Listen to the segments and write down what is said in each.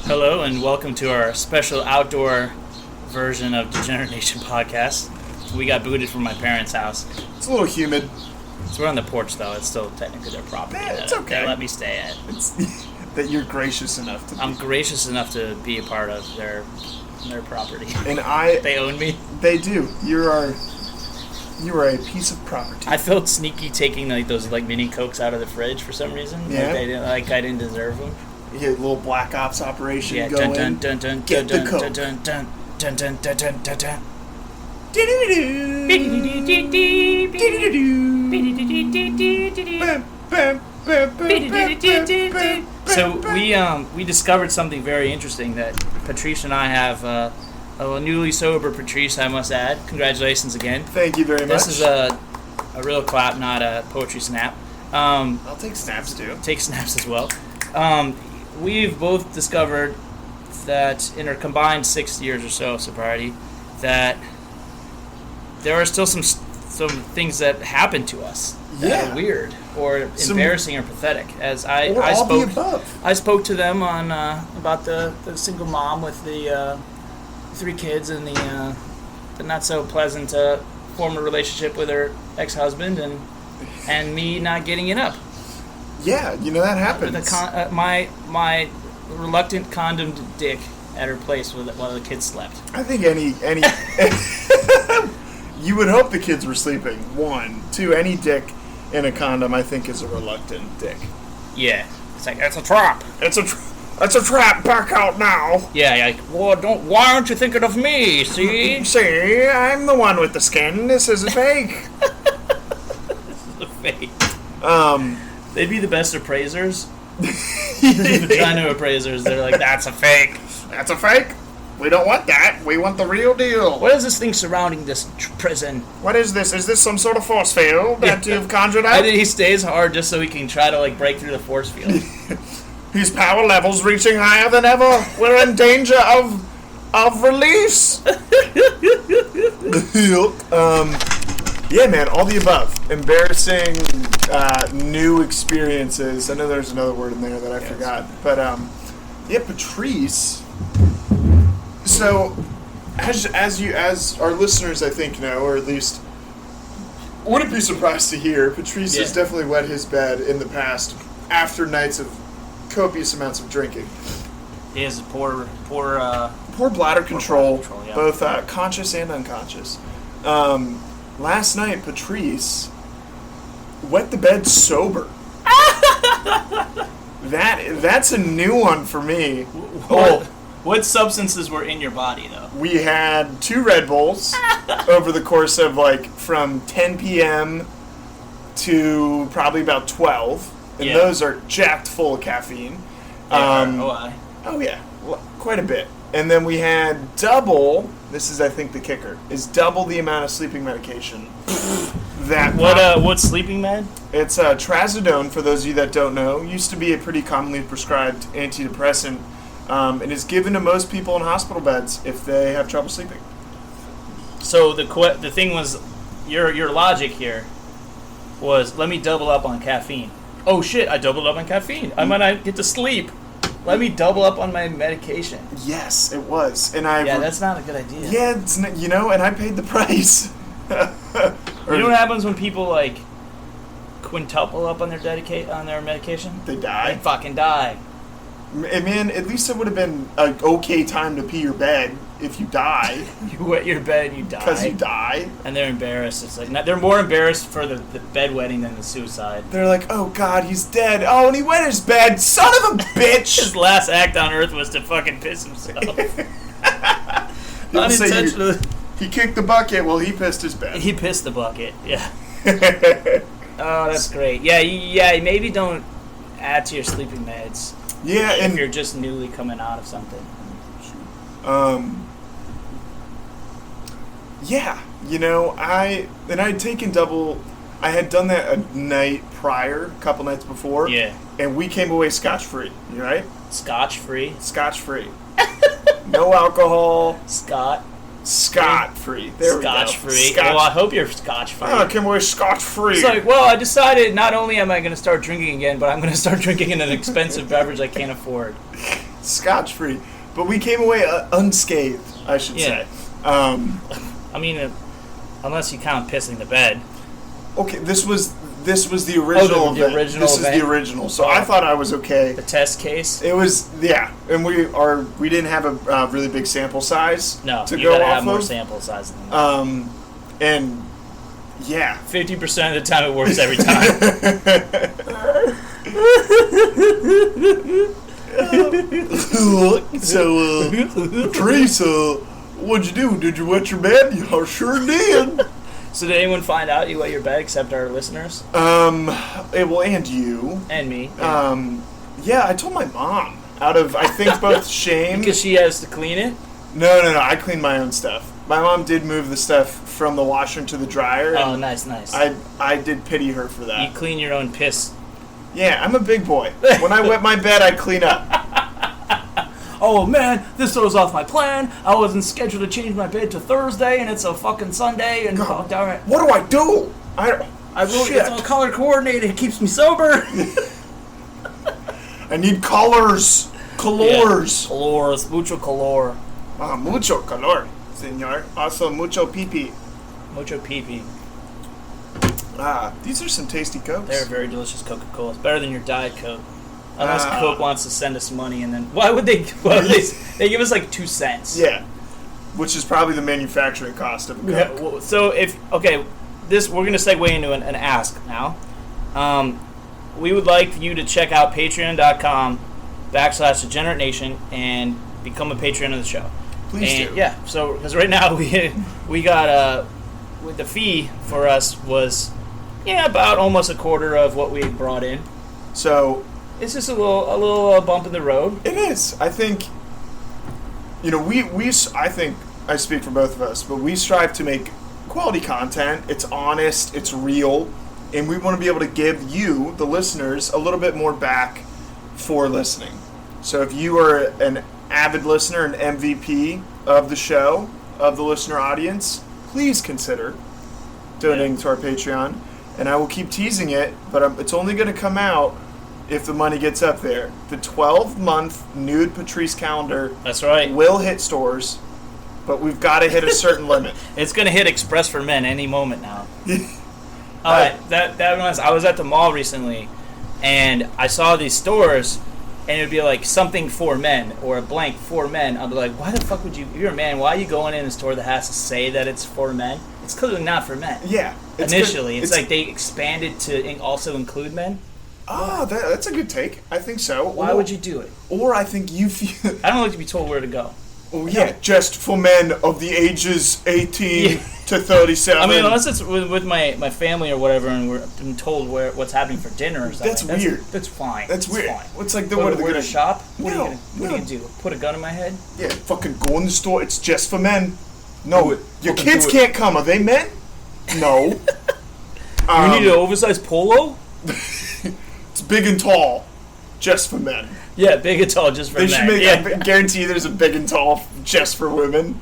Hello and welcome to our special outdoor version of Degenerate Nation podcast. We got booted from my parents' house. It's a little humid. So we're on the porch though. It's still technically their property. It's okay. They let me stay at. It's that you're gracious enough to. I'm gracious enough to be a part of their property. And they own me. They do. You are a piece of property. I felt sneaky taking those mini Cokes out of the fridge for some reason. Yeah. I didn't deserve them. You get a little Black Ops operation Yeah. going. Dun dun dun Get dun the dun Coke. dun dun dun dun dun dun dun dun. So we discovered something very interesting that Patrice and I have a newly sober Patrice, I must add. Congratulations again. Thank you very much. This is a real clap, not a poetry snap. I'll take snaps too. Take snaps as well. We've both discovered that in our combined 6 years or so of sobriety, that there are still some things that happen to us that are weird or embarrassing or pathetic. As I spoke to them on about the single mom with the 3 kids and the not so pleasant former relationship with her ex-husband and me not getting it up. Yeah, that happens. My reluctant condomed dick at her place while the kids slept. I think any you would hope the kids were sleeping. 1, 2, any dick in a condom I think is a reluctant dick. Yeah, it's like it's a trap. It's a trap. Back out now. Yeah, like why aren't you thinking of me? See, see, I'm the one with the skin. This is a fake. This is a fake. They'd be the best appraisers. The vagina appraisers. They're like, that's a fake. That's a fake? We don't want that. We want the real deal. What is this thing surrounding this prison? What is this? Is this some sort of force field that you've conjured up? I think he stays hard just so he can try to break through the force field. His power levels reaching higher than ever. We're in danger of release. Yeah, man, all the above. Embarrassing, new experiences. I know there's another word in there that I forgot. But, yeah, Patrice. So, as our listeners, I think, know, or at least wouldn't be surprised to hear, Patrice has definitely wet his bed in the past after nights of copious amounts of drinking. He has poor bladder control, yeah. Both conscious and unconscious. Last night, Patrice wet the bed sober. That's a new one for me. What substances were in your body, though? We had 2 Red Bulls over the course of from 10 p.m. to probably about 12. And those are jacked full of caffeine. Oh, yeah. Quite a bit. And then we had double, this is, I think, the kicker, is double the amount of sleeping medication. What's sleeping med? It's trazodone, for those of you that don't know. Used to be a pretty commonly prescribed antidepressant. And is given to most people in hospital beds if they have trouble sleeping. So the thing was, your logic here was, let me double up on caffeine. Oh shit, I doubled up on caffeine. I might not get to sleep. Let me double up on my medication. Yes, it was. That's not a good idea. Yeah, it's, and I paid the price. You know what happens when people quintuple up on their medication? They die. They fucking die. Man, at least it would have been an okay time to pee your bed if you die. You wet your bed and you die. Because you die. And they're embarrassed. It's they're more embarrassed for the bedwetting than the suicide. They're like, oh god, he's dead. Oh, and he wet his bed. Son of a bitch! His last act on Earth was to fucking piss himself. Unintentionally. He kicked the bucket while he pissed his bed. He pissed the bucket, yeah. Oh, that's great. Yeah, maybe don't add to your sleeping meds. Yeah, if you're just newly coming out of something. Yeah, I'd taken double. I had done that a night prior, a couple nights before. Yeah. And we came away scotch-free, right? Scotch-free? Scotch-free. No alcohol. Scot-free. There Scotch-free. we go. Well, I hope you're scotch-free. Oh, I came away scotch-free. It's like, well, I decided not only am I going to start drinking again, but I'm going to start drinking in an expensive beverage I can't afford. scotch-free. But we came away unscathed, I should say. I mean, unless you count pissing the bed. Okay, this was the original event. The original this event? is the original. So I thought I was okay. The test case? It was, yeah. And we didn't have a really big sample size to go off of. You gotta have more sample size than that. And, yeah. 50% of the time it works every time. So, Teresa, what'd you do? Did you wet your bed? I sure did. So did anyone find out you wet your bed except our listeners? Well, and you. And me. Yeah, I told my mom. Out of, I think, both shame. Because she has to clean it? No. I cleaned my own stuff. My mom did move the stuff from the washer into the dryer. Oh, nice. I did pity her for that. You clean your own piss. Yeah, I'm a big boy. When I wet my bed, I clean up. Oh man, this throws off my plan. I wasn't scheduled to change my bed to Thursday, and it's a fucking Sunday. And God, oh, darn it! What do I do? I really, shit. it's all color coordinated. It keeps me sober. I need colors. Colors. Yeah. Colors, mucho color. Mucho color, senor. Also, mucho pee-pee. Mucho pee-pee. These are some tasty Cokes. They're very delicious Coca-Cola. It's better than your Diet Coke. Unless Coke wants to send us money, and then why would they? They give us like 2 cents. Yeah, which is probably the manufacturing cost of a Coke. Yeah, well, so we're gonna segue into an ask now. We would like you to check out patreon.com/Degenerate Nation and become a patron of the show. Please do. Yeah, so because right now we got with the fee for us was about almost a quarter of what we brought in. So it's just a little bump in the road. it is. I think I think I speak for both of us, but we strive to make quality content. It's honest, it's real, and we want to be able to give you, the listeners, a little bit more back for listening. So if you are an avid listener, an MVP of the show, of the listener audience, please consider donating to our Patreon. And I will keep teasing it, but it's only going to come out if the money gets up there. The 12-month nude Patrice calendar That's right. will hit stores, but we've got to hit a certain limit. It's going to hit Express for Men any moment now. That reminds me, I was at the mall recently, and I saw these stores, and it would be like something for men or a blank for men. I'd be like, why the fuck would you? If you're a man, why are you going in a store that has to say that it's for men? It's clearly not for men. Yeah. Initially, it's like they expanded to also include men. That's a good take. I think so. Why would you do it? Or I think you feel... I don't like to be told where to go. Oh, yeah, just for men of the ages 18 to 37. I mean, unless it's with my family or whatever, and we're being told what's happening for dinner or something. That's weird. That's fine. That's weird. Fine. What's like Where to shop? What are you gonna do? Put a gun in my head? Yeah, fucking go in the store. It's just for men. No, your Fucking kids can't come. Are they men? No. You need an oversized polo? It's big and tall, just for men. Yeah, big and tall, just for men. They should make. I guarantee there's a big and tall just for women.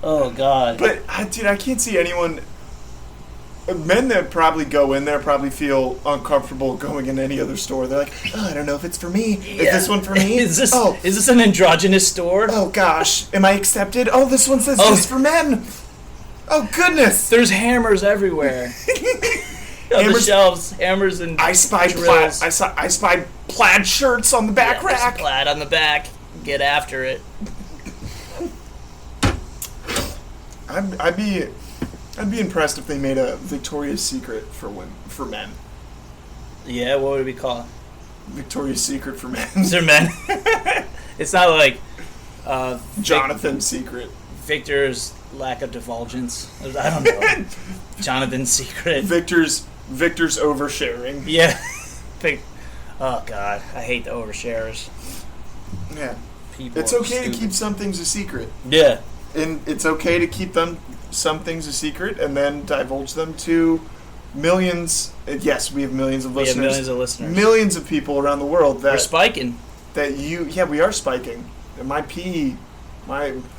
Oh God. But dude, I can't see anyone. Men that probably go in there probably feel uncomfortable going in any other store. They're like, I don't know if it's for me. Yeah. Is this one for me? Is this an androgynous store? Oh gosh, am I accepted? Oh, this one says just for men. Oh goodness. There's hammers everywhere. On the shelves, hammers and I spy drills. I spy plaid shirts on the back rack. Plaid on the back. Get after it. I'd be impressed if they made a Victoria's Secret for men. Yeah, what would it be called? Victoria's Secret for men. They're men. It's not like Jonathan's Secret. Victor's lack of divulgence. I don't know. Jonathan's Secret. Victor's oversharing. Yeah. Oh God, I hate the oversharers. Yeah. People it's are okay stupid. to keep some things a secret. Yeah. And it's okay to keep some things a secret and then divulge them to millions. Yes, we have millions of listeners. We have millions of listeners. Millions of people around the world that we're spiking. We are spiking. And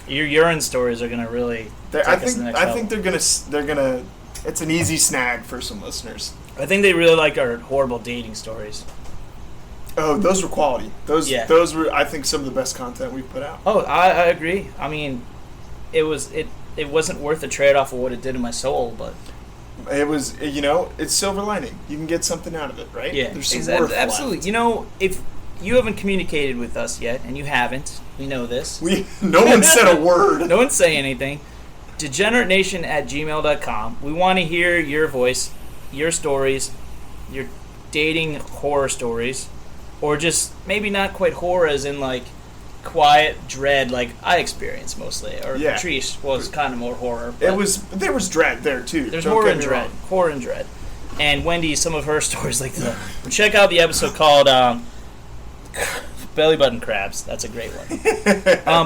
Your urine stories are gonna really take us to the next level. I think they're gonna. It's an easy snag for some listeners. I think they really like our horrible dating stories. Oh, those were quality. Those were, I think, some of the best content we've put out. Oh, I agree. I mean, it wasn't worth the trade-off of what it did to my soul, but it was, it's silver lining. You can get something out of it, right? yeah, There's some worth absolutely. left. If you haven't communicated with us yet, and you haven't, we know this. No one said a word. No one's saying anything. DegenerateNation@gmail.com. We want to hear your voice, your stories, your dating horror stories, or just maybe not quite horror as in like quiet dread like I experienced mostly, or Trysts was kind of more horror. There was dread there too. There's horror and dread, and Wendy, some of her stories like check out the episode called Belly Button Crabs. That's a great one.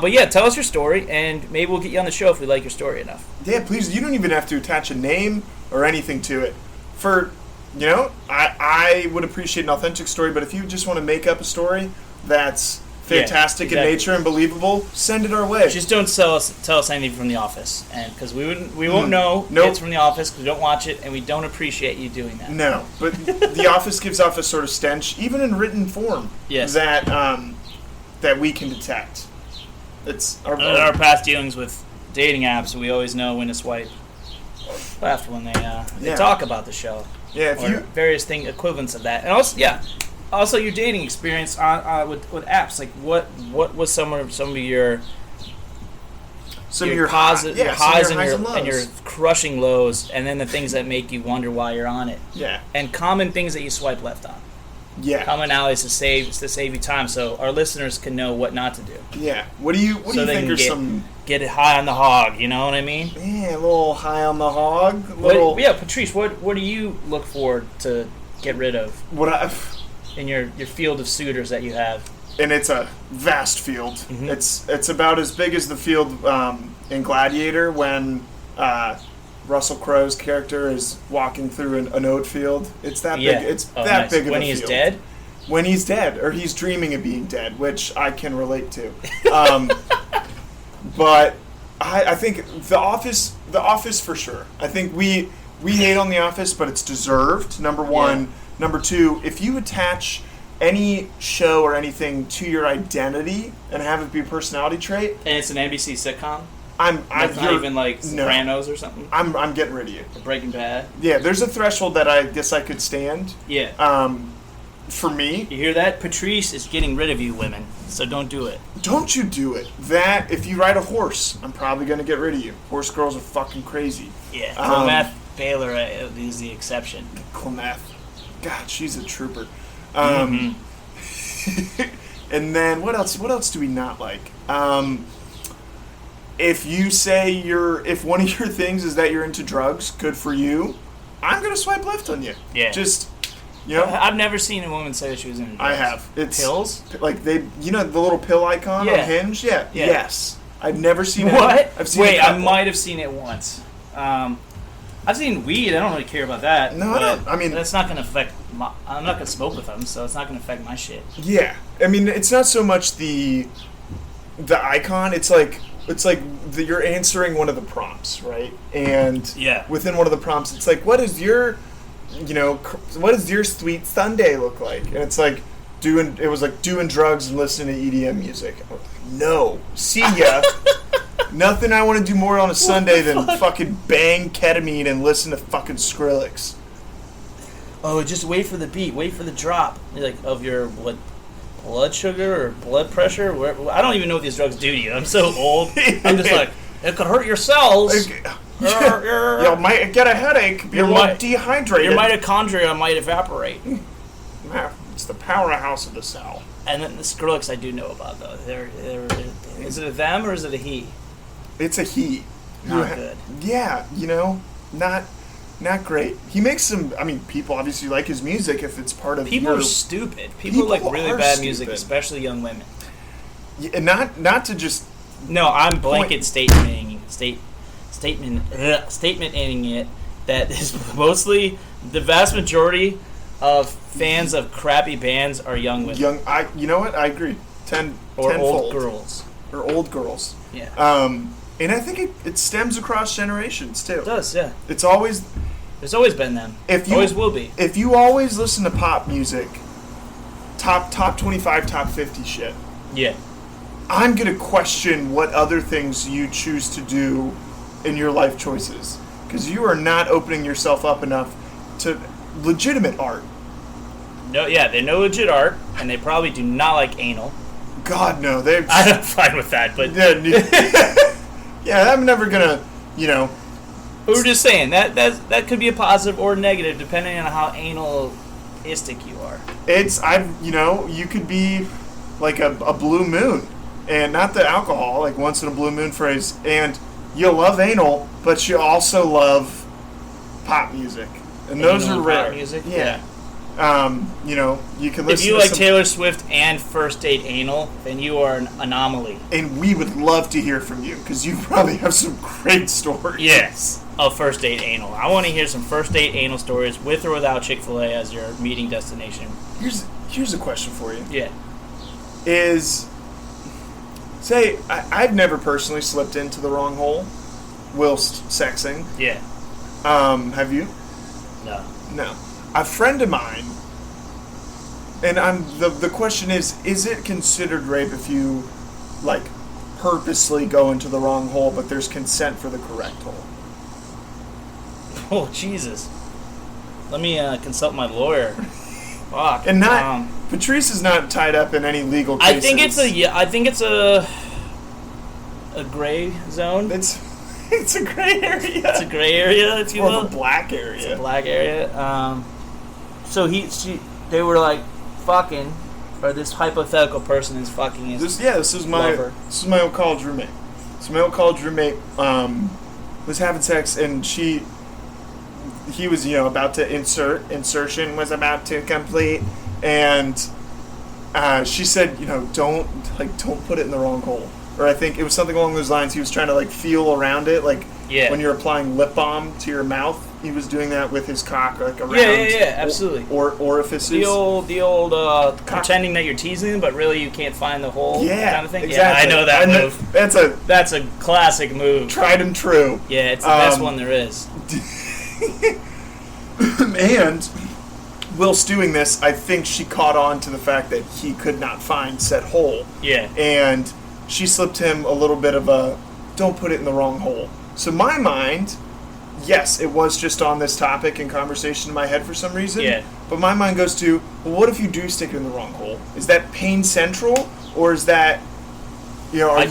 But yeah, tell us your story, and maybe we'll get you on the show if we like your story enough. Yeah, please. You don't even have to attach a name or anything to it. I would appreciate an authentic story, but if you just want to make up a story that's fantastic in nature and believable, send it our way. Just don't tell us anything from The Office, and because we won't know it's from The Office because we don't watch it, and we don't appreciate you doing that. No, but The Office gives off a sort of stench, even in written form. Yes. That we can detect. It's our past dealings with dating apps. We always know when to swipe left when they talk about the show. Yeah, various equivalents of that, and also your dating experience with apps. Like what was some of your highs and your crushing lows, and then the things that make you wonder why you're on it. Yeah, and common things that you swipe left on. Yeah, commonalities to save you time, so our listeners can know what not to do. Yeah, what do you think are some? Get it high on the hog, you know what I mean? Yeah, a little high on the hog. Patrice, what do you look forward to get rid of? In your field of suitors that you have? And it's a vast field. Mm-hmm. It's about as big as the field in Gladiator when Russell Crowe's character is walking through an oat field. It's that big. It's that big of a field. When he's dead? When he's dead, or he's dreaming of being dead, which I can relate to. But I think The Office for sure. I think we hate on The Office, but it's deserved, number one. Yeah. Number two, if you attach any show or anything to your identity and have it be a personality trait. And it's an NBC sitcom? It's not even like Sopranos or something? I'm getting rid of you. Breaking Bad? Yeah, there's a threshold that I guess I could stand. Yeah. For me. You hear that? Patrice is getting rid of you, women. So don't do it. Don't you do it. If you ride a horse, I'm probably going to get rid of you. Horse girls are fucking crazy. Yeah. Clemath Baylor is the exception. Clemath. God, she's a trooper. Mm-hmm. And then what else do we not like? If you say if one of your things is that you're into drugs, good for you. I'm going to swipe left on you. Yeah. Just... I've never seen a woman say that she was into drugs. I have. It's pills? Like the little pill icon on Hinge? Yeah. Yes. I've never seen it. What? I've seen I might have seen it once. I've seen weed. I don't really care about that. No, I don't. I mean... That's not going to affect I'm not going to smoke with them, so it's not going to affect my shit. Yeah. I mean, it's not so much the icon. It's like you're answering one of the prompts, right? And within one of the prompts, it's like, what does your sweet Sunday look like? And it's like doing drugs and listening to EDM music. No, see ya. Nothing I want to do more on a Sunday than fucking bang ketamine and listen to fucking Skrillex. Oh, just wait for the beat, wait for the drop, like of your blood sugar or blood pressure. I don't even know what these drugs do to you. I'm so old. I'm just like, it could hurt your cells. You might get a headache. You're dehydrated. Your mitochondria might evaporate. It's the powerhouse of the cell. And then the Skrillex I do know about, though. Is it a them or is it a he? It's a he. Not good. Yeah, not great. He makes some... I mean, people obviously like his music if it's part of People are stupid. People like really bad music, especially young women. Yeah, not to just... No, I'm blanket statementing it that is mostly the vast majority of fans of crappy bands are young women. You know what? I agree. Old girls. Or old girls. Yeah. And I think it stems across generations too. It does, yeah. There's always been them. Always will be. If you always listen to pop music, top 25, top 50 shit. Yeah. I'm going to question what other things you choose to do in your life choices. Because you are not opening yourself up enough to legitimate art. No, yeah, they know legit art, and they probably do not like anal. God, no. I'm fine with that, but... Yeah, I'm never going to, But we're just saying, that could be a positive or negative, depending on how analistic you are. You could be like a blue moon. And not the alcohol, like once in a blue moon phrase. And you love anal, but you also love pop music. And those are rare. Pop music? Yeah. You can listen if you to like some, Taylor Swift and first date anal, then you are an anomaly. And we would love to hear from you, because you probably have some great stories. Yes, of first date anal. I want to hear some first date anal stories with or without Chick-fil-A as your meeting destination. Here's a question for you. Yeah. Say, I've never personally slipped into the wrong hole whilst sexing. Yeah. Have you? No. No. A friend of mine, and the question is it considered rape if you, like, purposely go into the wrong hole, but there's consent for the correct hole? Oh, Jesus. Let me consult my lawyer. Fuck. And Patrice is not tied up in any legal cases. I think it's a gray zone. It's a gray area. It's a gray area, if you will. More of a black area. It's a black area. So they were like fucking, or this hypothetical person is fucking his this is my lover. This is my old college roommate. So my old college roommate was having sex, and he was about to insertion was about to complete, and she said don't put it in the wrong hole, or I think it was something along those lines. He was trying to like feel around it, like when you're applying lip balm to your mouth. He was doing that with his cock, like around absolutely or orifices. The old pretending that you're teasing, but really you can't find the hole kind of thing. Exactly. Yeah, I know that move. That's a classic move. Tried and true. Yeah, it's the best one there is. And whilst doing this, I think she caught on to the fact that he could not find said hole. Yeah. And she slipped him a little bit of a, don't put it in the wrong hole. So my mind, yes, it was just on this topic and conversation in my head for some reason. Yeah. But my mind goes to, well, what if you do stick it in the wrong hole? Is that pain central, or is that, I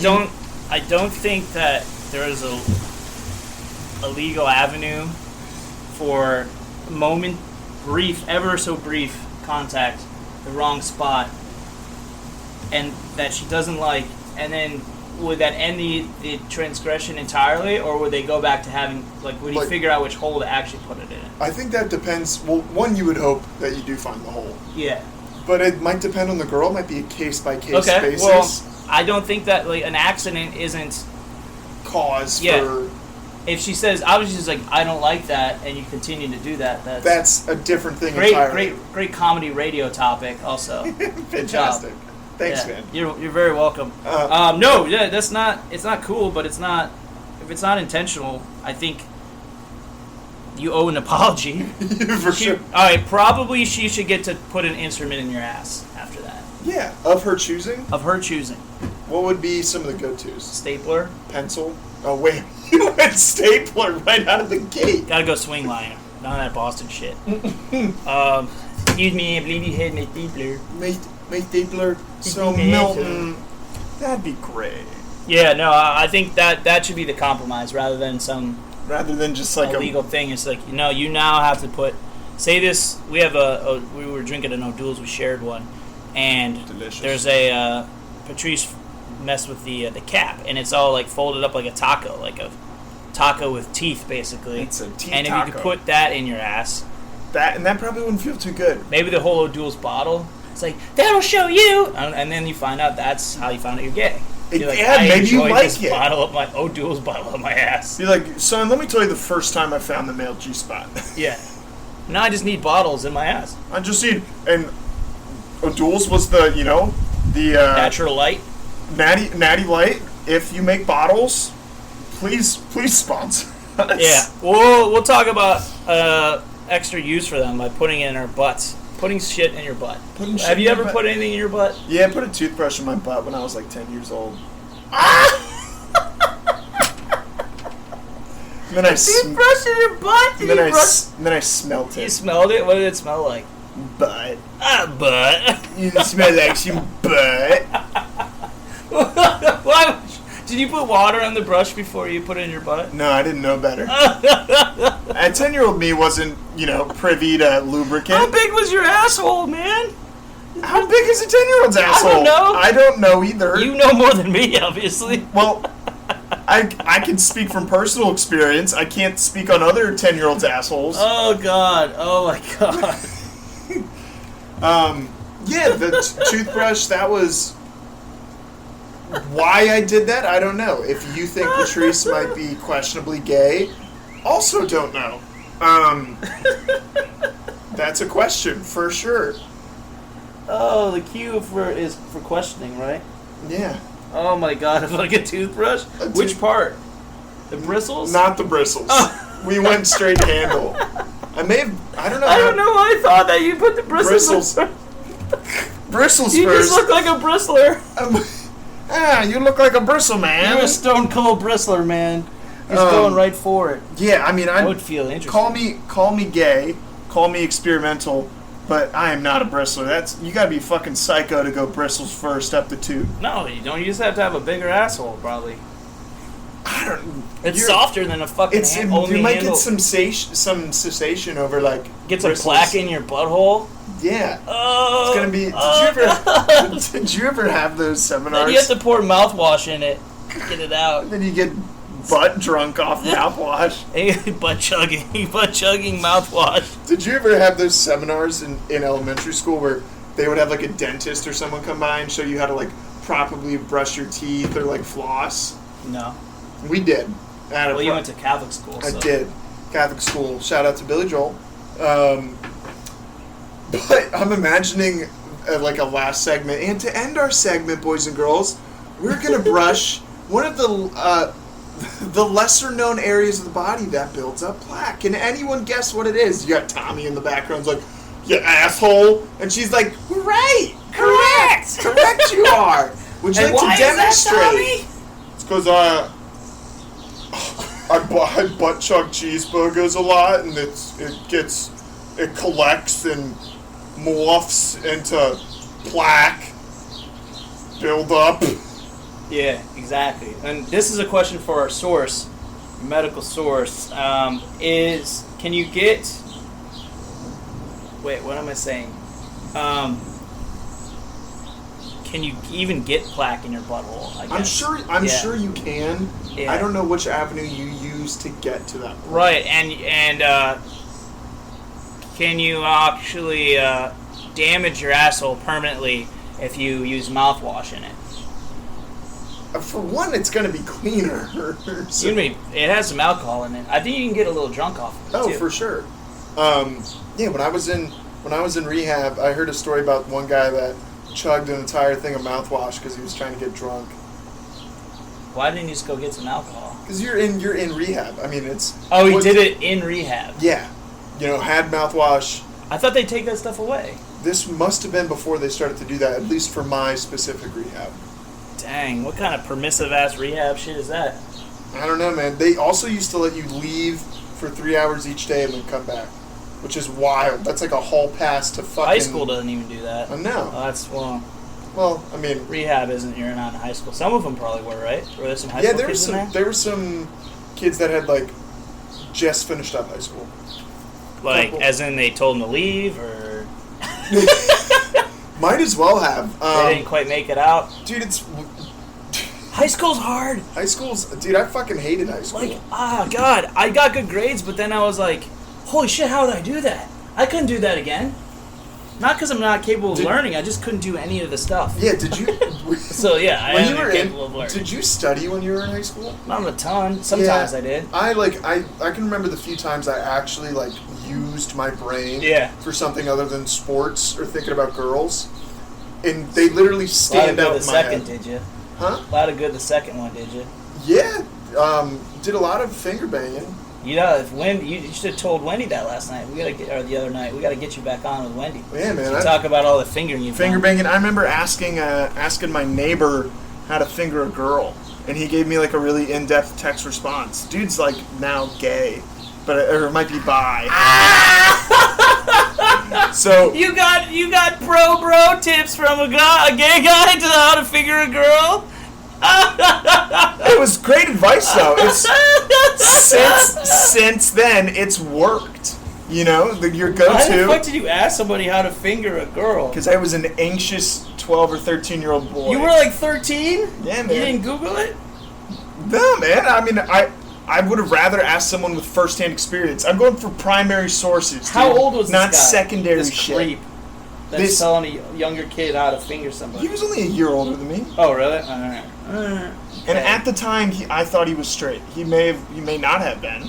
don't think that there is a legal avenue for ever so brief contact, the wrong spot, and that she doesn't like, and then would that end the transgression entirely, or would they go back to having, would he figure out which hole to actually put it in? I think that depends. Well, one, you would hope that you do find the hole. Yeah. But it might depend on the girl. It might be a case-by-case basis. Well, I don't think that, an accident isn't cause for... If she says, obviously she's like, I don't like that, and you continue to do that, that's a different thing entirely. Great comedy radio topic, also. Fantastic. Thanks, man. You're very welcome. It's not cool, but if it's not intentional, I think you owe an apology. For sure. All right, probably she should get to put an instrument in your ass after that. Yeah, of her choosing? Of her choosing. What would be some of the go-tos? Stapler. Pencil. Oh, wait. You went stapler right out of the gate. Gotta go swing line. None of that Boston shit. Excuse me, I believe you had my stapler. My stapler. So, Milton, that'd be great. Yeah, no, I think that should be the compromise rather than just like a legal thing. It's like, you now have to say this. We were drinking an O'Doul's, we shared one, and delicious. There's a Patrice messed with the cap, and it's all like folded up like a taco with teeth, basically. It's a teeth and taco. If you could put that in your ass, that probably wouldn't feel too good. Maybe the whole O'Doul's bottle. It's like, that'll show you, and then you find out that's how you found out you're gay. You're like, maybe you like this it. O'Doul's bottle up my ass. You're like, son, let me tell you the first time I found the male G-spot. Yeah. Now I just need bottles in my ass. I just need, and O'Doul's was the Natural Light. Natty Light. If you make bottles, please sponsor us. Yeah. We'll talk about extra use for them by putting it in our butts. Putting shit in your butt. Have you ever put anything in your butt? Yeah, I put a toothbrush in my butt when I was like 10 years old. And then Toothbrush in your butt? And then I smelt it. You smelled it? What did it smell like? Butt. Butt. You smell like some butt. Why? Did you put water on the brush before you put it in your butt? No, I didn't know better. A 10-year-old me wasn't, privy to lubricant. How big was your asshole, man? How big is a 10-year-old's asshole? I don't know. I don't know either. You know more than me, obviously. Well, I can speak from personal experience. I can't speak on other 10-year-olds' assholes. Oh, God. Oh, my God. Yeah, the toothbrush, that was... Why I did that, I don't know. If you think Patrice might be questionably gay, also don't know. That's a question, for sure. Oh, the cue is for questioning, right? Yeah. Oh my God! Like a toothbrush? Which part? The bristles? Not the bristles. Oh. We went straight handle. I don't know. I don't know why I thought that you put the bristles. Bristles You first. just look like a bristler. You look like a bristle man. You're a stone cold bristler, man. He's going right for it. Yeah, I mean, I would feel interesting. Call me gay, call me experimental, but I am not a bristler. You gotta be fucking psycho to go bristles first up the tube. No, you don't. You just have to have a bigger asshole, probably. I don't. It's softer than a fucking You might get some cessation over like. Get some plaque in your butthole. Yeah. Oh. It's gonna be. Did you ever have those seminars? Then you have to pour mouthwash in it. Get it out. Then you get butt drunk off mouthwash. butt chugging mouthwash. Did you ever have those seminars in elementary school where they would have like a dentist or someone come by and show you how to like properly brush your teeth or like floss? No. We did. Well, you went to Catholic school. I did. Catholic school. Shout out to Billy Joel. But I'm imagining like a last segment. And to end our segment, boys and girls, we're going to brush one of the lesser known areas of the body that builds up plaque. Can anyone guess what it is? You got Tommy in the background like, you asshole. And she's like, right. Correct you are. Would you like to demonstrate? Is that, Tommy? It's because I butt chug cheeseburgers a lot, and it collects and morphs into plaque build up. Yeah, exactly. And this is a question for our source, medical source. Can you get? Wait, what am I saying? Can you even get plaque in your butthole? I guess. I'm sure you can. Yeah. I don't know which avenue you use to get to that point. Right, and can you actually damage your asshole permanently if you use mouthwash in it? For one, it's going to be cleaner. So. It has some alcohol in it. I think you can get a little drunk off of it too. For sure. Yeah, when I was in rehab, I heard a story about one guy that chugged an entire thing of mouthwash because he was trying to get drunk. Why didn't you just go get some alcohol? Because you're in rehab. I mean, it's. Oh, he did it in rehab. Yeah, had mouthwash. I thought they'd take that stuff away. This must have been before they started to do that, at least for my specific rehab. Dang, what kind of permissive ass rehab shit is that? I don't know, man. They also used to let you leave for 3 hours each day and then come back, which is wild. That's like a hall pass to fucking... High school doesn't even do that. I know. Well, I mean... Rehab isn't, you're not in high school. Some of them probably were, right? Were there some high school kids in there? There were some kids that had, like, just finished up high school. Like, as in they told them to leave, or... Might as well have. They didn't quite make it out. Dude, it's... High school's hard. Dude, I fucking hated high school. Like, God, I got good grades, but then I was like, holy shit, how did I do that? I couldn't do that again. Not because I'm not capable of learning, I just couldn't do any of the stuff. Yeah, did you... So, yeah, I am capable of learning. Did you study when you were in high school? Not a ton. Sometimes I did. I can remember the few times I actually, like, used my brain for something other than sports or thinking about girls. And they literally stand out in my head. A lot of good the second, did you? Huh? A lot of good the second one, did you? Yeah. Did a lot of finger banging. You know, if Wendy, you should have told Wendy that last night. Or the other night. We gotta get you back on with Wendy. Yeah, man. Talk about all the fingering you've Finger done. banging. I remember asking my neighbor how to finger a girl, and he gave me like a really in-depth text response. Dude's like now gay, or it might be bi. So you got bro tips from a gay guy to how to finger a girl. It was great advice, though. It's since then it's worked. You know, your go-to. Why the fuck did you ask somebody how to finger a girl? Because I was an anxious 12 or 13-year-old boy. You were like 13? Yeah, man. You didn't Google it? No, man. I mean, I would have rather asked someone with first-hand experience. I'm going for primary sources. How dude. Old was this Not guy? secondary this shit. Creep that's telling a younger kid how to finger somebody. He was only a year older than me. Oh, really? Alright. And at the time, I thought he was straight. He may not have been.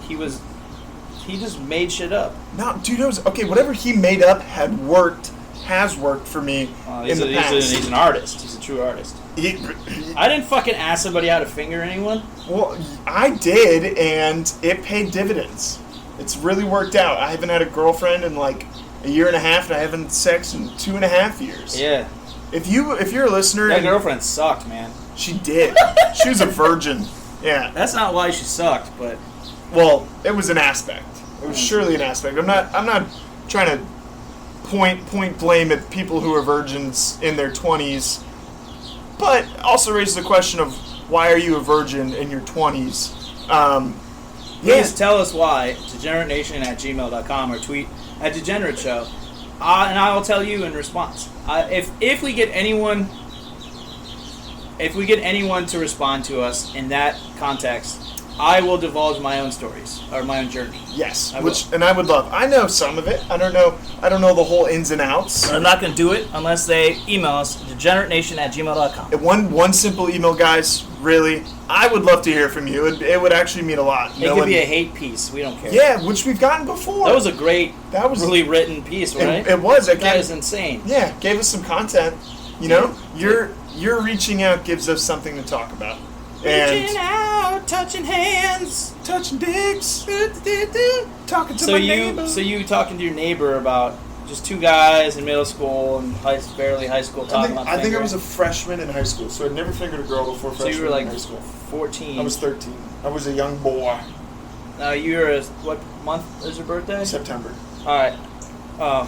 He just made shit up. No, dude, okay. Whatever he made up has worked for me in the past. He's an artist. He's a true artist. I didn't fucking ask somebody how to finger anyone. Well, I did, and it paid dividends. It's really worked out. I haven't had a girlfriend in like a year and a half, and I haven't had sex in 2.5 years. Yeah. If you're a listener, that girlfriend sucked, man. She did. She was a virgin. Yeah. That's not why she sucked, but well, it was an aspect. It was surely an aspect. I'm not trying to point blame at people who are virgins in their 20s, but also raises the question of why are you a virgin in your 20s? Please tell us why. DegenerateNation@gmail.com or tweet at Degenerate Show, and I will tell you in response. If we get anyone to respond to us in that context, I will divulge my own stories or my own journey. Yes, I would love. I know some of it. I don't know the whole ins and outs. But I'm not going to do it unless they email us degeneratenation@gmail.com. One simple email, guys. Really, I would love to hear from you. It would actually mean a lot. It could be a hate piece. We don't care. Yeah, which we've gotten before. That was a great, really written piece, right? It was. That is insane. Yeah, gave us some content. You know, your reaching out gives us something to talk about. Reaching out, touching hands, touching dicks, talking to my neighbor. So you talking to your neighbor about just two guys in middle school and barely high school talking about I think I was a freshman in high school, so I'd never fingered a girl before freshman in high school. So you were like 14. I was 13. I was a young boy. Now you're what month is your birthday? September. All right. Oh.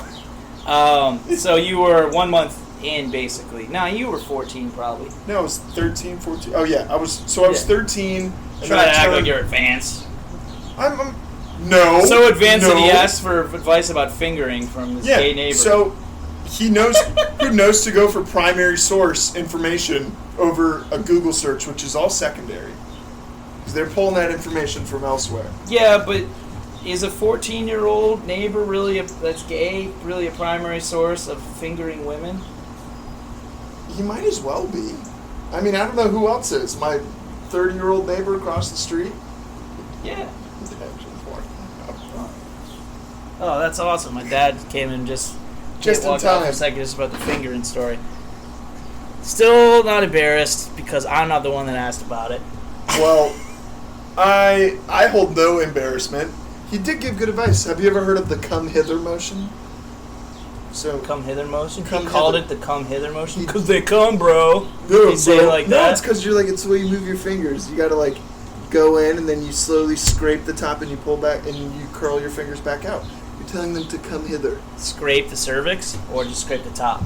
So you were 1 month in, basically. No, you were 14 probably. No, I was 13, 14. Oh, yeah. I was 13. Try to act like you're advanced. I'm no. So advanced that he asked for advice about fingering from his gay neighbor. So he knows who knows to go for primary source information over a Google search, which is all secondary. Because they're pulling that information from elsewhere. Yeah, but is a 14-year-old neighbor that's gay really a primary source of fingering women? He might as well be. I mean, I don't know who else is. My 30-year-old neighbor across the street? Yeah. Oh, that's awesome. My dad came in just in time. For a second just about the fingering story. Still not embarrassed because I'm not the one that asked about it. Well, I hold no embarrassment. He did give good advice. Have you ever heard of the come hither motion? So come hither motion? He called it the come hither motion? Because they come, bro. No, say it like that? No, it's because it's the way you move your fingers. You gotta go in and then you slowly scrape the top and you pull back and you curl your fingers back out. You're telling them to come hither. Scrape the cervix or just scrape the top?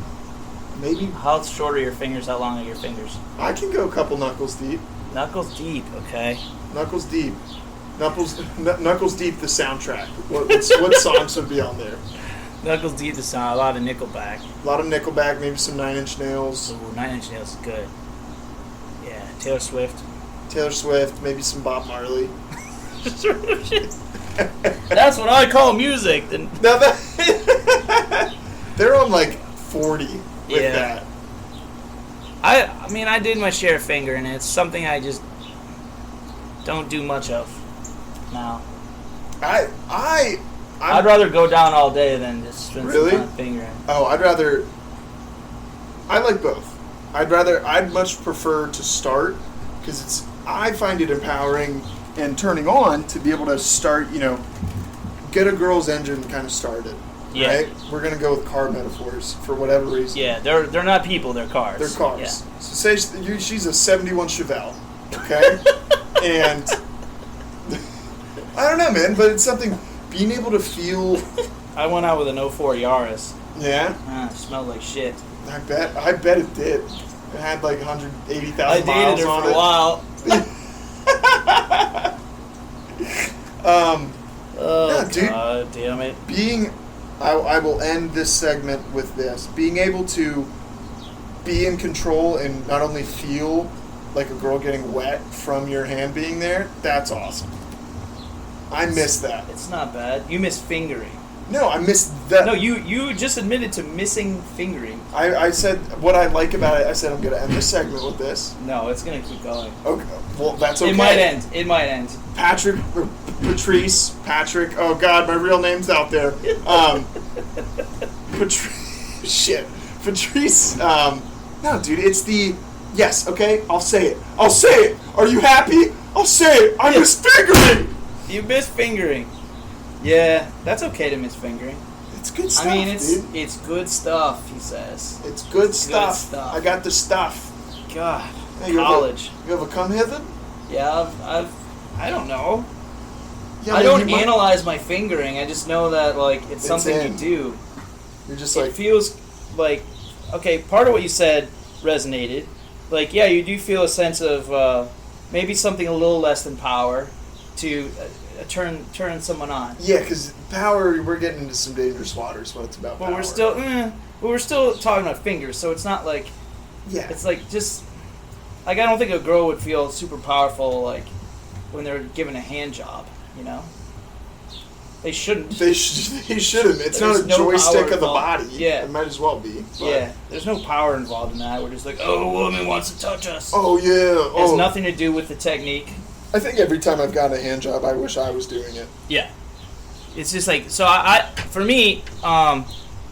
Maybe. How short are your fingers? How long are your fingers? I can go a couple knuckles deep. Knuckles deep, okay. Knuckles deep. Knuckles deep. The soundtrack. What songs would be on there? Knuckles deep. The sound. A lot of Nickelback. A lot of Nickelback. Maybe some 9 Inch Nails. Ooh, 9 Inch Nails is good. Yeah, Taylor Swift. Maybe some Bob Marley. That's what I call music. Now they're on 40 with that. I mean, I did my share of fingering, and it's something I just don't do much of now. I'd rather go down all day than just spend some time fingering. Oh, I like both. I'd much prefer to start because I find it empowering and turning on to be able to start, get a girl's engine kind of started. Yeah. Right? We're going to go with car metaphors for whatever reason. Yeah, they're not people, they're cars. They're cars. Yeah. So say she's a 71 Chevelle, okay? And I don't know, man, but it's something, being able to feel... I went out with an 04 Yaris. Yeah? It smelled like shit. I bet it did. It had like 180,000 I dated miles her on for it. a while. No, dude. God damn it. I will end this segment with this. Being able to be in control and not only feel like a girl getting wet from your hand being there, that's awesome. I miss that. It's not bad. You miss fingering. No, I miss that. No, you just admitted to missing fingering. I said what I like about it. I said I'm going to end this segment with this. No, it's going to keep going. Okay. Well, that's okay. It might end. Patrice, Patrick. Oh God, my real name's out there. Patrice. No, dude, it's the yes. Okay, I'll say it. Are you happy? I'll say it. I miss fingering. You miss fingering. Yeah, that's okay to miss fingering. It's good stuff. I mean, dude. it's good stuff. He says. It's good stuff. I got the stuff. God, hey, college. You have a come hither? Yeah, I don't know. Yeah, I don't analyze my fingering. I just know that it's something you do. You're just it feels like, okay, part of what you said resonated. Like, yeah, you do feel a sense of maybe something a little less than power to turn someone on. Yeah, because power, we're getting into some dangerous waters when it's about but power. We're still talking about fingers, so it's not like, yeah, it's like just, like, I don't think a girl would feel super powerful, like, when they're given a hand job, you know? They shouldn't. They shouldn't. It's not a joystick of the body. Yeah. It might as well be. But. Yeah. There's no power involved in that. We're just like, oh, a woman wants to touch us. Oh, yeah. It has nothing to do with the technique. I think every time I've gotten a hand job, I wish I was doing it. Yeah. It's just like, so for me, I'm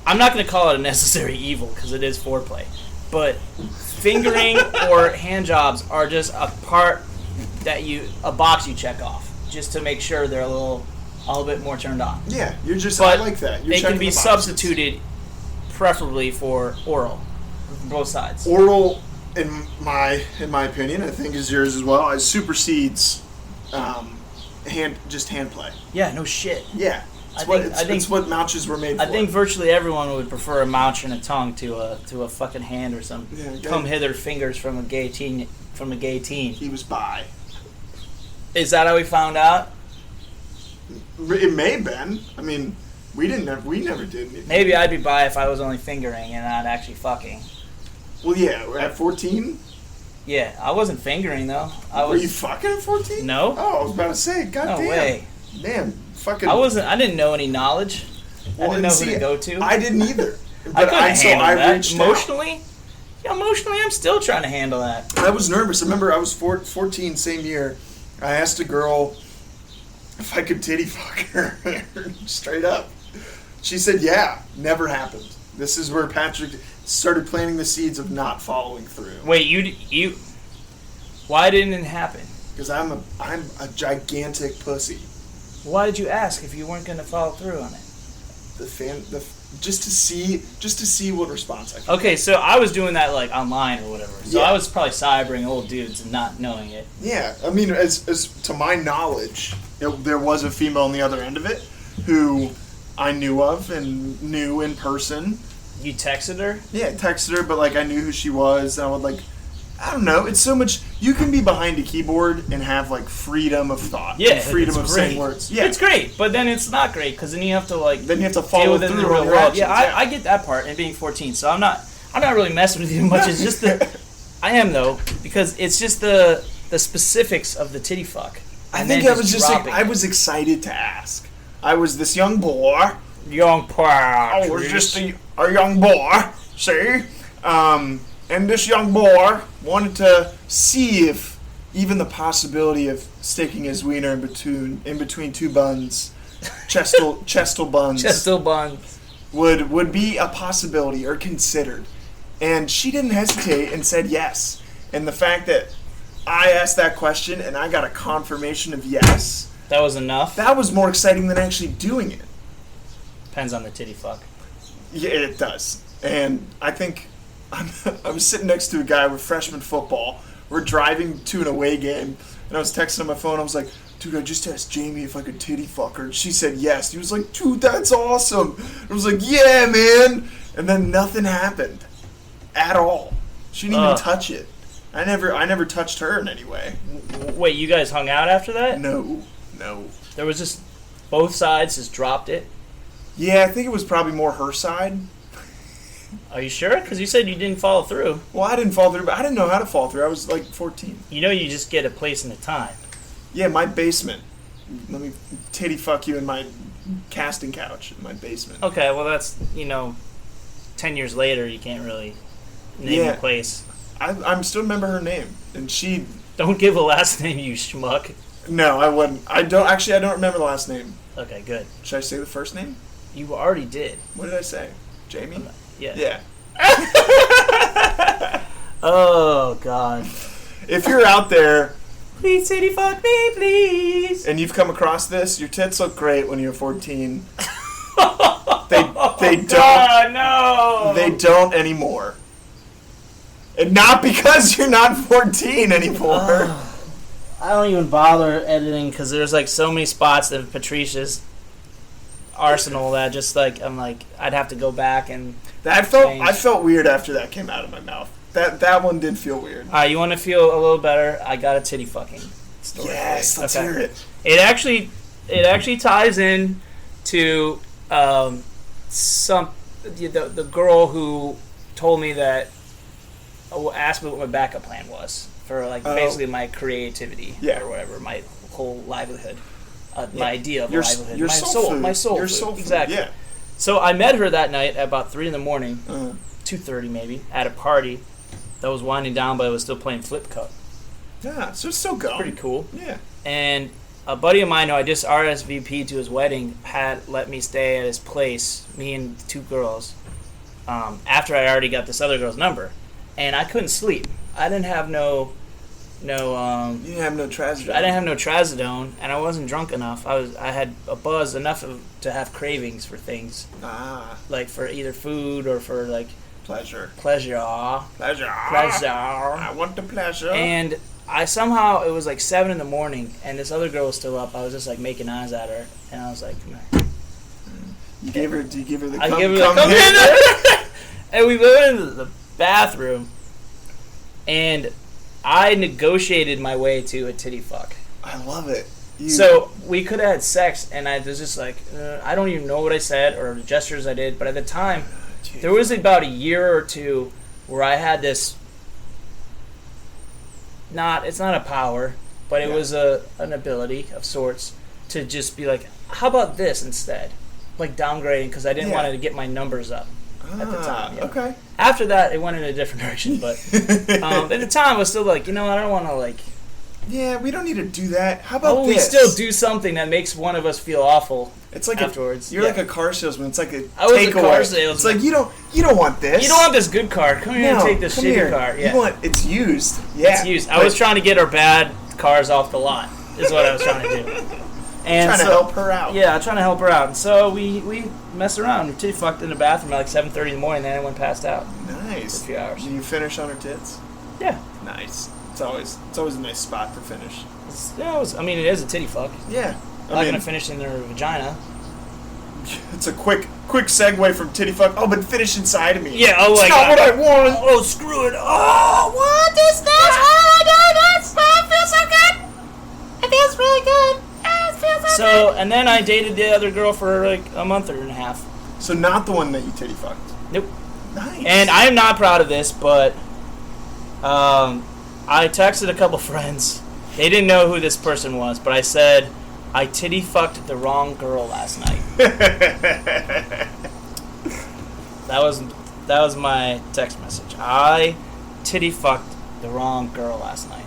not going to call it a necessary evil because it is foreplay. But fingering or hand jobs are just a box you check off just to make sure they're a little bit more turned on. Yeah, I like that. They can be substituted, preferably for oral, from both sides. Oral, in my opinion, I think is yours as well. It supersedes hand play. Yeah, no shit. Yeah, it's what mouches were made for. I think virtually everyone would prefer a mouch and a tongue to a fucking hand or some come hither fingers from a gay teen. He was bi. Is that how we found out? It may have been. I mean, we never did anything. Maybe I'd be bi if I was only fingering and not actually fucking. Well, yeah, at 14? Yeah, I wasn't fingering, though. Were you fucking at 14? No. Oh, I was about to say, goddamn. No way. Damn, fucking... I didn't know any knowledge. Well, I didn't know who to go to. I didn't either. But I reached emotionally? out. Yeah, emotionally, I'm still trying to handle that. I was nervous. I remember I was 14, same year. I asked a girl if I could titty fuck her. Straight up. She said, yeah. Never happened. This is where Patrick started planting the seeds of not following through. Wait, you why didn't it happen? Because I'm a gigantic pussy. Why did you ask if you weren't going to follow through on it? Just to see what response I could Okay, so I was doing that like online or whatever. So yeah. I was probably cybering old dudes and not knowing it. Yeah, I mean, as to my knowledge, there was a female on the other end of it who I knew of and knew in person. You texted her? Yeah, texted her, but like I knew who she was, and I would I don't know. It's so much. You can be behind a keyboard and have like freedom of thought. Yeah, and freedom of great. saying words. Yeah, it's great, but then it's not great because then you have to follow through the real real world. actions. Yeah, I get that part. And being 14, so I'm not really messing with you much. It's just I am though because it's just the specifics of the titty fuck. I think I was I was excited to ask. I was this young boy. I was just a young boy. See, and this young boy wanted to see if even the possibility of sticking his wiener in between two buns, chestal buns, would be a possibility or considered. And she didn't hesitate and said yes. And the fact that I asked that question and I got a confirmation of yes. That was enough? That was more exciting than actually doing it. Depends on the titty fuck. Yeah, it does. And I think I was sitting next to a guy with freshman football. We're driving to an away game, and I was texting on my phone. I was like, dude, I just asked Jamie if I could titty fuck her. And she said yes. He was like, dude, that's awesome. I was like, yeah, man. And then nothing happened at all. She didn't even touch it. I never touched her in any way. Wait, you guys hung out after that? No. There was just both sides just dropped it? Yeah, I think it was probably more her side. Are you sure? Because you said you didn't follow through. Well, I didn't follow through, but I didn't know how to follow through. I was like 14. You know you just get a place and a time. Yeah, my basement. Let me titty fuck you in my casting couch in my basement. Okay, well that's, 10 years later you can't really name the place. I still remember her name, and she... Don't give a last name, you schmuck. No, I wouldn't. I don't remember the last name. Okay, good. Should I say the first name? You already did. What did I say? Jamie? Yeah. Yeah. Oh, God. If you're out there... Please titty fuck me, please. And you've come across this, your tits look great when you're 14. They don't... God, no. They don't anymore. And not because you're not 14 anymore. I don't even bother editing because there's like so many spots in Patricia's arsenal that just like I'd have to go back and I felt weird after that came out of my mouth. That one did feel weird. You want to feel a little better? I got a titty fucking story. Yes, let's hear it. It actually ties in to the girl who told me that asked me what my backup plan was for basically my creativity or whatever, my whole livelihood, my idea of a livelihood, my soul food. Exactly. Yeah. So I met her that night at about 3 a.m, 2:30 maybe, at a party that was winding down, but I was still playing Flip Cup. Yeah, so it's still going. Pretty cool. Yeah. And a buddy of mine who I just RSVP'd to his wedding had let me stay at his place, me and 2 girls, after I already got this other girl's number. And I couldn't sleep. I didn't have no you didn't have no trazodone. I didn't have no trazodone, and I wasn't drunk enough. I had a buzz enough to have cravings for things. Like for either food or for like pleasure. I want the pleasure. And I somehow, it was like 7 a.m, and this other girl was still up. I was just like making eyes at her, and I was like, come here. Did you give her the I gave her the come here. And we went into the bathroom, and I negotiated my way to a titty fuck. I love it. So we could have had sex, and I was just like, I don't even know what I said or the gestures I did, but at the time, there was about a year or two where I had this, it's not a power, but it was an ability of sorts to just be like, how about this instead? Like downgrading, because I didn't want to get my numbers up at the time. Okay. After that, it went in a different direction, but at the time, I was still like, I don't want to like... Yeah, we don't need to do that. How about this? We still do something that makes one of us feel awful. It's like afterwards. You're like a car salesman. It's like a takeaway. A car salesman. It's like you don't want this. You don't want this good car. Come here and take this shitty car. Yeah. It's used. Yeah. It's used. I was trying to get our bad cars off the lot. Is what I was trying to do. And trying to help her out. Yeah, trying to help her out. And so we messed around. We titty fucked in the bathroom at like 7:30 in the morning. Then I went passed out. Nice. For a few hours. Did you finish on her tits? Yeah. Nice. It's always a nice spot to finish. It is a titty fuck. Yeah. I'm not gonna finish in their vagina. It's a quick segue from titty fuck. Oh, but finish inside of me. Yeah. Oh, it's not what I want. Oh, screw it. Oh, what is this? It feels so good. It feels really good. It feels so good. And then I dated the other girl for like a month and a half. So not the one that you titty fucked. Nope. Nice. And I am not proud of this, but I texted a couple friends. They didn't know who this person was, but I said, I titty fucked the wrong girl last night. That was my text message. I titty fucked the wrong girl last night.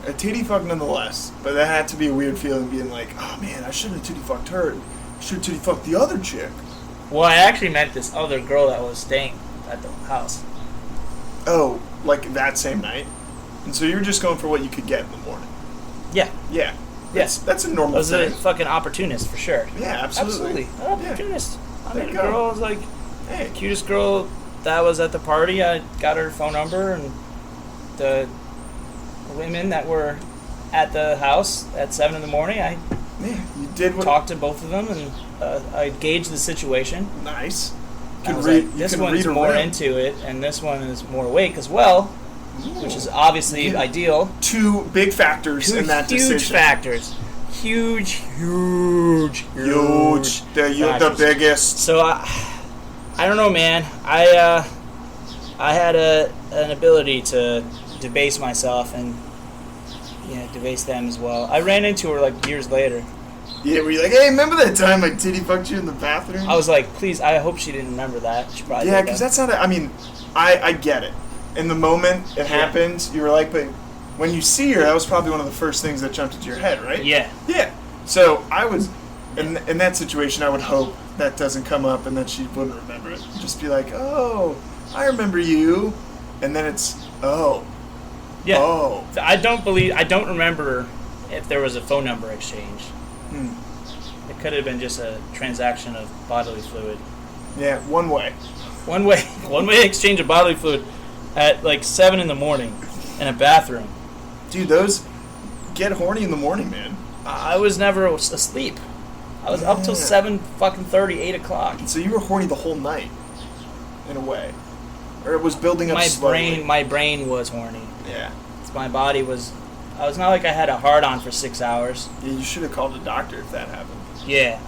A titty fuck nonetheless, but that had to be a weird feeling being like, oh man, I shouldn't have titty fucked her. I should have titty fucked the other chick. Well, I actually meant this other girl that was staying at the house. Oh, like that same night? And so you were just going for what you could get in the morning. Yeah. Yeah. Yes. That's a normal I was thing. a fucking opportunist for sure. Yeah, absolutely. An opportunist. I There met a you go. girl. I was like, Hey. cutest girl that was at the party. I got her phone number, and the women that were at the house at 7 in the morning, I Yeah, you did what... talked to both of them, and I gauged the situation. Nice. I was like, this one's more into it, and this one is more awake as well, which is obviously ideal. Two big factors in that decision. Huge factors. Huge. The biggest. So I don't know, man. I had an ability to debase myself and debase them as well. I ran into her like years later. Yeah, were you like, hey, remember that time I titty fucked you in the bathroom? I was like, please, I hope she didn't remember that. She probably yeah, because that's not I mean, I get it. In the moment it happened, you were like, but when you see her, that was probably one of the first things that jumped into your head, right? Yeah. Yeah. So I was, in that situation, I would hope that doesn't come up and that she wouldn't remember it. Just be like, oh, I remember you. And then it's, oh. Yeah. Oh. I don't remember if there was a phone number exchange. It could have been just a transaction of bodily fluid. Yeah, one way. One way exchange of bodily fluid at like 7 in the morning in a bathroom. Dude, those get horny in the morning, man. I was never asleep. I was up till 7:30, 8 o'clock. So you were horny the whole night, in a way, or it was building up slowly. My brain was horny. Yeah. My body was. I was not like I had a hard on for 6 hours. Yeah, you should have called a doctor if that happened. Yeah.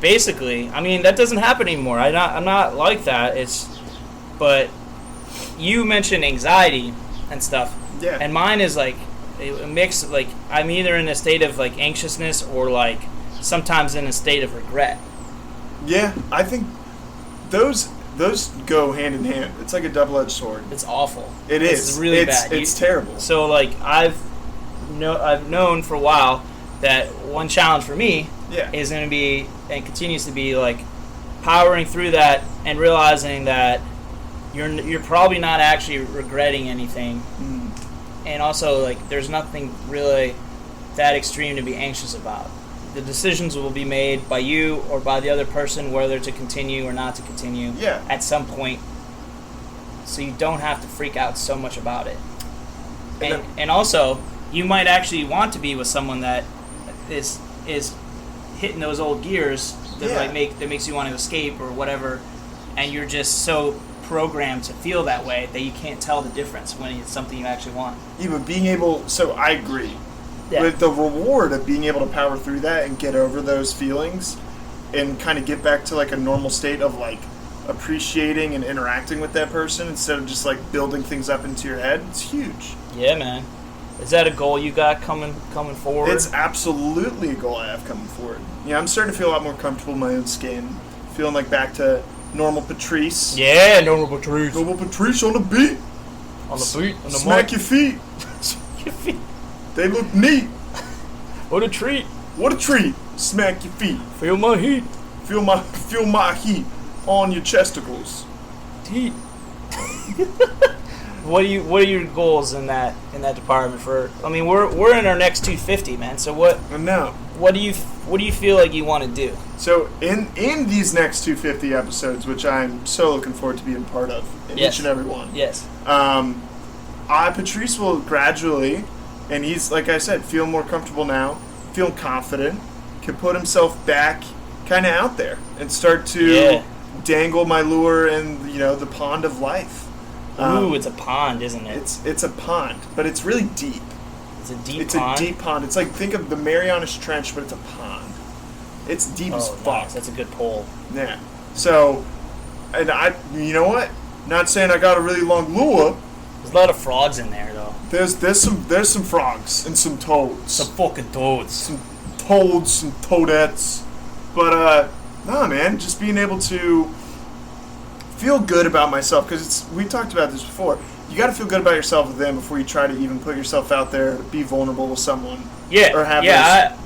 Basically, I mean that doesn't happen anymore. I'm not like that. But you mentioned anxiety and stuff. Yeah. And mine is like a mix. Like I'm either in a state of like anxiousness or like sometimes in a state of regret. Yeah, I think those go hand in hand. It's like a double-edged sword. It's awful. It's really bad. It's terrible. So like I've known for a while that one challenge for me is going to be and continues to be like powering through that and realizing that you're probably not actually regretting anything, and also like there's nothing really that extreme to be anxious about. The decisions will be made by you or by the other person whether to continue or not to continue at some point. So you don't have to freak out so much about it. And also, you might actually want to be with someone that is hitting those old gears that that makes you want to escape or whatever, and you're just so programmed to feel that way that you can't tell the difference when it's something you actually want. Yeah, but being able... So I agree. Yeah. With the reward of being able to power through that and get over those feelings and kind of get back to like a normal state of like appreciating and interacting with that person instead of just like building things up into your head, it's huge. Yeah, man. Is that a goal you got coming forward? It's absolutely a goal I have coming forward. Yeah, I'm starting to feel a lot more comfortable in my own skin. Feeling like back to normal Patrice. Yeah, normal Patrice. Normal Patrice on the beat. On the beat. On the Smack your feet. Your feet. They look neat. What a treat. What a treat. Smack your feet. Feel my heat. Feel my heat on your chesticles. Heat. What are your goals in that department for? I mean, we're in our next 250, man. So what? No. What do you feel like you want to do? So in these next 250 episodes, which I'm so looking forward to being part of, each and every one. Yes. Patrice will gradually, and he's like I said, feel more comfortable now, feel confident, can put himself back, kind of out there, and start to dangle my lure in the pond of life. Ooh, it's a pond, isn't it? It's a pond, but it's really deep. It's a deep pond? It's a deep pond. It's like, think of the Marianas Trench, but it's a pond. It's deep as fuck. Nice. That's a good pull. Yeah. So, and you know what? Not saying I got a really long lure. There's a lot of frogs in there, though. There's some frogs and some toads. Some fucking toads. Some toads, some toadettes. But, nah, man, just being able to feel good about myself, because we talked about this before. You got to feel good about yourself with them before you try to even put yourself out there, be vulnerable with someone. Yeah, or have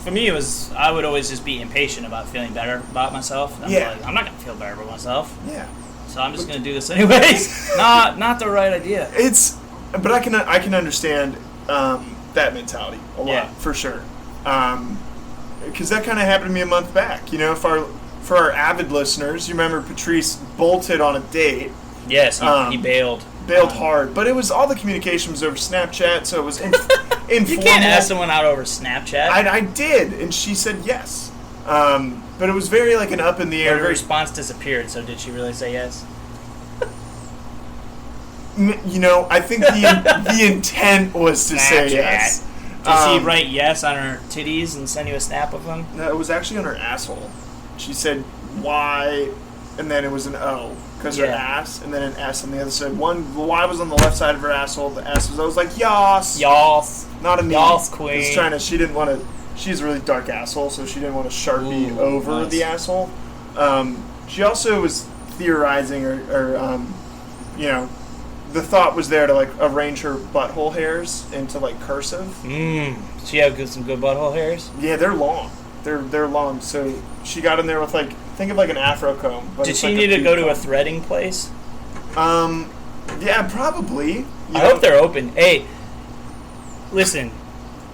for me, I would always just be impatient about feeling better about myself. I'm like, I'm not gonna feel better about myself. Yeah. So I'm just gonna do this anyways. not the right idea. It's but I can understand that mentality a lot for sure. Because that kind of happened to me a month back. You know, for our avid listeners, you remember Patrice bolted on a date. Yes, he bailed. Bailed hard, but it was all the communication was over Snapchat, so it was informal. You can't ask someone out over Snapchat. I did, and she said yes. But it was very like an up in the air. Her response disappeared. So did she really say yes? You know, I think the intent was to say yes. Did she write yes on her titties and send you a snap of them? No, it was actually on her asshole. She said Y, and then it was an O. Because her ass, and then an S on the other side. The Y was on the left side of her asshole. The S was, I was like, yas. Yas. Not a me. Yas, queen. She didn't want to, she's a really dark asshole, so she didn't want to Sharpie over the asshole. She also was theorizing, or you know, the thought was there to, like, arrange her butthole hairs into, like, cursive. She had some good butthole hairs? Yeah, they're long. They're long, so she got in there with, like, think of like an afro comb. But did she need to go to a threading place? Yeah, probably. I hope they're open. Hey, listen,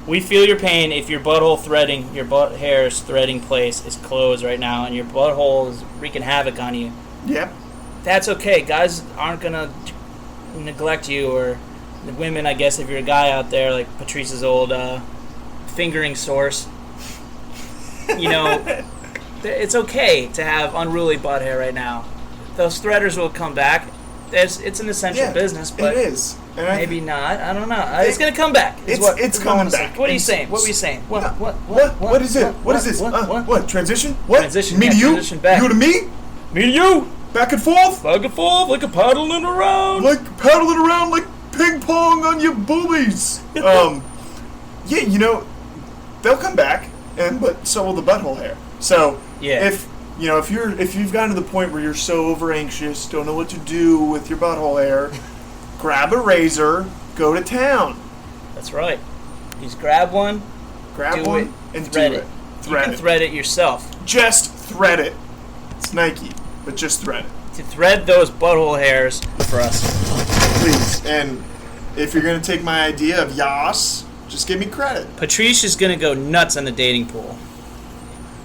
we feel your pain if your butthole threading, your butt hairs threading place is closed right now and your butthole is wreaking havoc on you. Yep. That's okay. Guys aren't going to neglect you, or the women, I guess, if you're a guy out there, like Patrice's old fingering source. You know, it's okay to have unruly butt hair right now. Those threaders will come back. It's an essential business, but it is. And maybe not. I don't know. It's going to come back. It's coming back. What are you saying? What are we saying? What is it? What is this? What? Transition? What? Transition. Me to you? Transition back. You to me? Me to you? Back and forth? Back and forth, like a paddling around. Like paddling around like ping pong on your boobies. Yeah, you know, they'll come back, but so will the butthole hair. So if you've gotten to the point where you're so over anxious, don't know what to do with your butthole hair, grab a razor, go to town. That's right. You just grab one, and thread do it. Thread you can it. thread it yourself. Just thread it. It's Nike, but just thread it. To thread those butthole hairs for us. Please. And if you're going to take my idea of yas, just give me credit. Patrice is going to go nuts on the dating pool.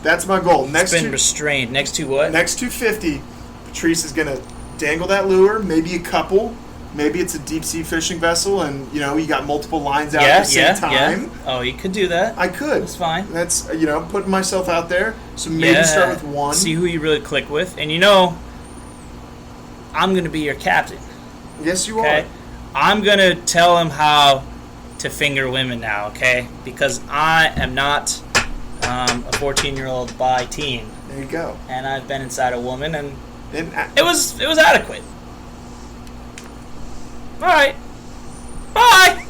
That's my goal. It's been restrained. Next to what? Next to 50, Patrice is going to dangle that lure, maybe a couple. Maybe it's a deep-sea fishing vessel, and, you know, you got multiple lines out at the same time. Yeah. Oh, you could do that. I could. That's fine. That's, putting myself out there. So maybe start with one. See who you really click with. And, you know, I'm going to be your captain. Yes, you are. I'm going to tell him how to finger women now, okay? Because I am not a 14-year-old bi teen. There you go. And I've been inside a woman, and it was adequate. All right. Bye.